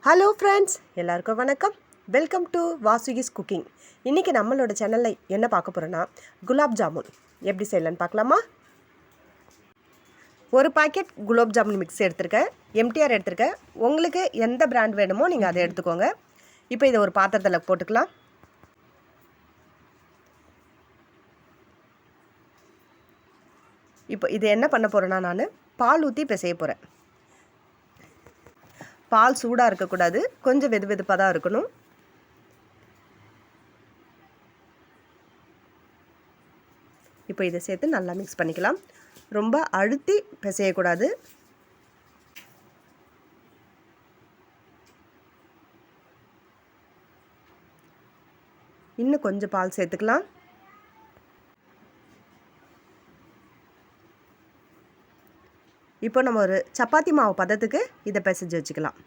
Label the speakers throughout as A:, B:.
A: Hello friends, எல்லாருக்கும் வணக்கம். Welcome to Vasuki's cooking. இன்றைக்கி நம்மளோட சேனலில் என்ன பார்க்க போகிறோன்னா, குலாப் ஜாமுன் எப்படி செய்யலான்னு பார்க்கலாமா? ஒரு பாக்கெட் குலாப் ஜாமுன் மிக்ஸ் எடுத்துருக்கேன், எம்டிஆர் எடுத்துருக்கேன். உங்களுக்கு எந்த பிராண்ட் வேணுமோ நீங்கள் அதை எடுத்துக்கோங்க. இப்போ இதை ஒரு பாத்திரத்தில் போட்டுக்கலாம். இப்போ இது என்ன பண்ண போகிறேன்னா, நான் பால் ஊற்றி பிசைய போகிறேன். பால் சூடாக இருக்கக்கூடாது, கொஞ்சம் வெது வெதுப்பாக தான் இருக்கணும். இப்போ இதை சேர்த்து நல்லா மிக்ஸ் பண்ணிக்கலாம். ரொம்ப அழுத்தி பிசையக்கூடாது. இன்னும் கொஞ்சம் பால் சேர்த்துக்கலாம். இப்போ நம்ம ஒரு சப்பாத்தி மாவு பதத்துக்கு இதை பிசைஞ்சு வச்சுக்கலாம்.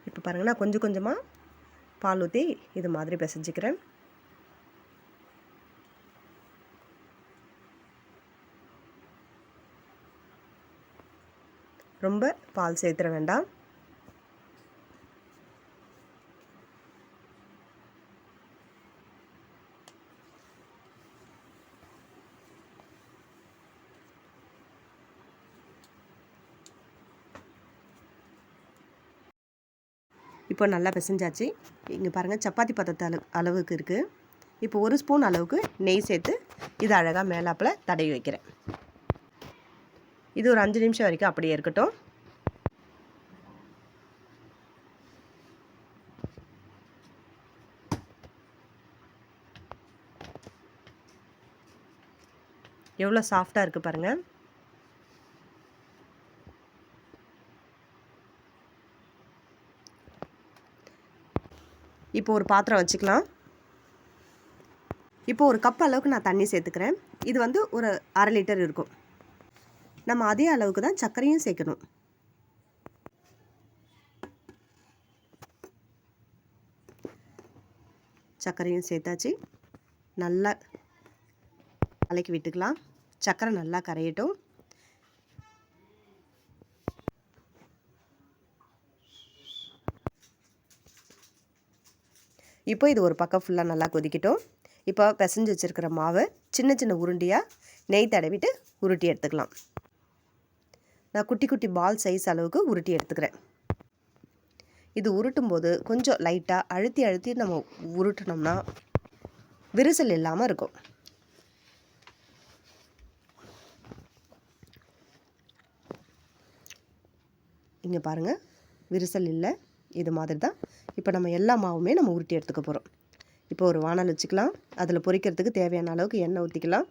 A: இப்போ பாருங்கள், நான் கொஞ்சம் கொஞ்சமாக பால் ஊற்றி இது மாதிரி பிசைஞ்சிக்கிறேன். ரொம்ப பால் சேர்த்துற வேண்டாம். இப்போ நல்லா பிசைஞ்சாச்சு. இங்கே பாருங்கள், சப்பாத்தி பதத்தை அளவுக்கு இருக்குது. இப்போ ஒரு ஸ்பூன் அளவுக்கு நெய் சேர்த்து இது அழகாக மேலாப்பில் தடவி வைக்கிறேன். இது ஒரு 5 நிமிஷம் வரைக்கும் அப்படியே இருக்கட்டும். எவ்வளோ சாஃப்டாக இருக்குது பாருங்கள். இப்போ ஒரு பாத்திரம் வச்சுக்கலாம். இப்போ ஒரு கப் அளவுக்கு நான் தண்ணி சேர்த்துக்கிறேன். இது வந்து ஒரு 1/2 லிட்டர் இருக்கும். நம்ம அதே அளவுக்கு தான் சர்க்கரையும் சேர்க்கணும். சர்க்கரையும் சேர்த்தாச்சு. நல்லா கலக்கி விட்டுக்கலாம். சர்க்கரை நல்லா கரையட்டும். இப்போ இது ஒரு பக்கம் ஃபுல்லாக நல்லா கொதிக்கட்டும். இப்போ பிசைஞ்சு வச்சுருக்கிற மாவை சின்ன சின்ன உருண்டியாக நெய் தடவிட்டு உருட்டி எடுத்துக்கலாம். நான் குட்டி குட்டி பால் சைஸ் அளவுக்கு உருட்டி எடுத்துக்கிறேன். இது உருட்டும் போது கொஞ்சம் லைட்டாக அழுத்தி அழுத்தி நம்ம உருட்டினோம்னா விரிசல் இல்லாமல் இருக்கும். இங்கே பாருங்கள், விரிசல் இல்லை. இது மாதிரி தான். இப்போ நம்ம எல்லா மாவுமே நம்ம உருட்டி எடுத்துக்க போகிறோம். இப்போ ஒரு வானல் வச்சுக்கலாம். அதில் பொரிக்கிறதுக்கு தேவையான அளவுக்கு எண்ணெய் ஊற்றிக்கலாம்.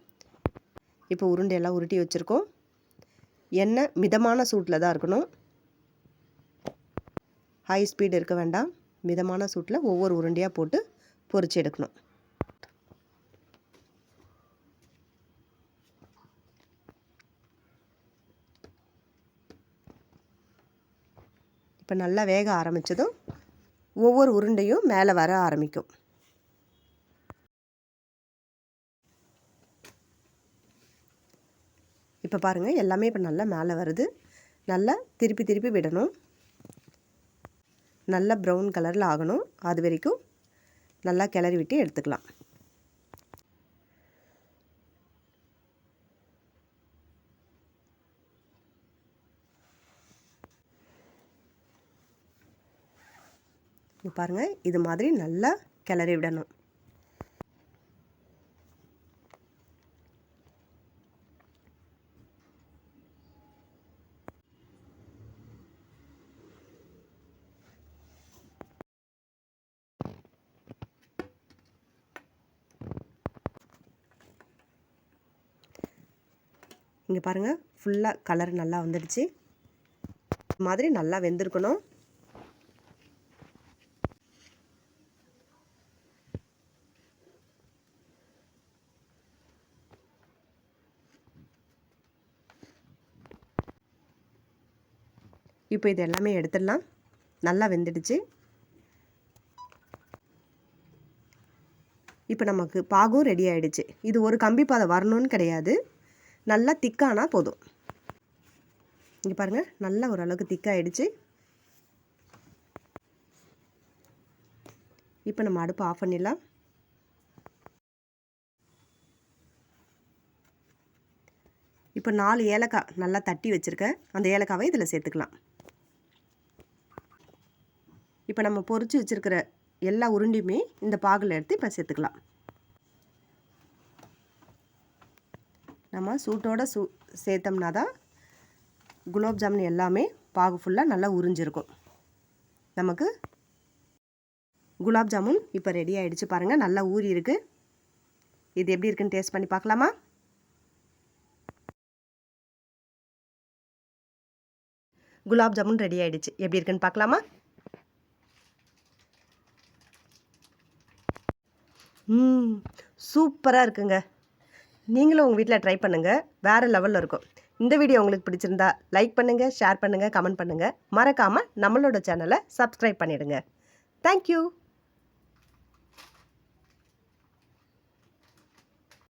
A: இப்போ உருண்டையெல்லாம் உருட்டி வச்சுருக்கோம். எண்ணெய் மிதமான சூட்டில் தான் இருக்கணும். ஹை ஸ்பீடு இருக்க வேண்டாம். மிதமான சூட்டில் ஒவ்வொரு உருண்டையாக போட்டு பொரிச்சு எடுக்கணும். இப்போ நல்லா வேக ஆரம்பித்ததும் ஒவ்வொரு உருண்டையும் மேலே வர ஆரம்பிக்கும். இப்போ பாருங்கள், எல்லாமே இப்போ நல்லா மேலே வருது. நல்லா திருப்பி திருப்பி விடணும். நல்லா ப்ரௌன் கலரில் ஆகணும். அது வரைக்கும் நல்லா கிளறி விட்டு எடுத்துக்கலாம். பாருங்கள், இது மாதிரி நல்லா கிளறி விடணும். இங்கே பாருங்கள், ஃபுல்லாக கலர் நல்லா வந்துடுச்சு. இது மாதிரி நல்லா வெந்திருக்கணும். இப்போ இது எல்லாமே எடுத்துடலாம். நல்லா வெந்துடுச்சு. இப்போ நமக்கு பாகும் ரெடி ஆகிடுச்சு. இது ஒரு கம்பி பாதை வரணும்னு கிடையாது, நல்லா திக்கானா போதும். இங்கே பாருங்கள், நல்லா ஓரளவுக்கு திக்காகிடுச்சு. இப்போ நம்ம அடுப்பு ஆஃப் பண்ணிடலாம். இப்போ 4 ஏலக்காய் நல்லா தட்டி வச்சுருக்கேன். அந்த ஏலக்காவை இதில் சேர்த்துக்கலாம். இப்போ நம்ம பொரிச்சு வச்சுருக்கிற எல்லா உருண்டையுமே இந்த பாகில் எடுத்து இப்போ சேர்த்துக்கலாம். நம்ம சூட்டோடு சேர்த்தோம்னா தான் குலாப் ஜாமுன் எல்லாமே பாகு ஃபுல்லாக நல்லா உறிஞ்சிருக்கும். நமக்கு குலாப் ஜாமுன் இப்போ ரெடி ஆகிடுச்சு. பாருங்கள், நல்லா ஊறி இருக்குது. இது எப்படி இருக்குன்னு டேஸ்ட் பண்ணி பார்க்கலாமா? குலாப் ஜாமுன் ரெடி ஆகிடுச்சு. எப்படி இருக்குன்னு பார்க்கலாமா? சூப்பராக இருக்குங்க. நீங்களும் உங்கள் வீட்டில் ட்ரை பண்ணுங்கள். வேறு லெவலில் இருக்கும். இந்த வீடியோ உங்களுக்கு பிடிச்சிருந்தா லைக் பண்ணுங்கள், ஷேர் பண்ணுங்கள், கமெண்ட் பண்ணுங்கள். மறக்காமல் நம்மளோட சேனலை சப்ஸ்கிரைப் பண்ணிவிடுங்க. தேங்க்யூ.